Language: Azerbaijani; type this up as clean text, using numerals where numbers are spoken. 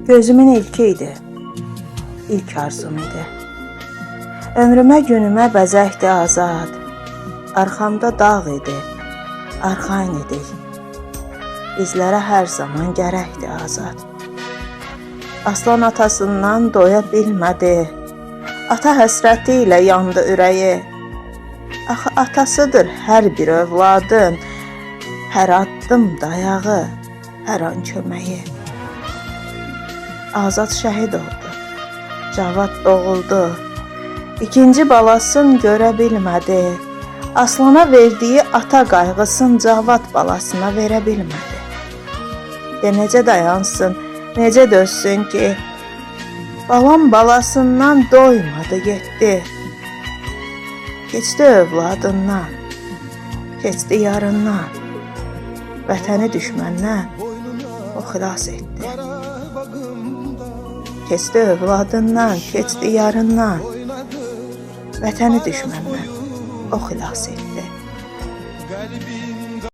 Gözümün ilki idi, ilk arzum idi. Ömrümə günümə bəzəkdi azad. Arxamda dağ idi, arxain idik. Bizlərə hər zaman gərəkdi azad. Aslan atasından doya bilmədi. Ata həsrəti ilə yandı ürəyi. Axı atasıdır hər bir övladın. Hər addım dayağı, hər an köməyi. Azad şəhid oldu, Cavad doğuldu. İkinci balasın görə bilmədi. Aslana verdiyi ata qayğısın Cavad balasına verə bilmədi. Necə dayansın, necə dözsün ki, balam balasından doymadı getdi. Keçdi övladından, keçdi yarından, vətəni düşməndən o xilas etdi. Keçdi övladından, keçdi yarından, vətəni düşməndən o xilas etdi.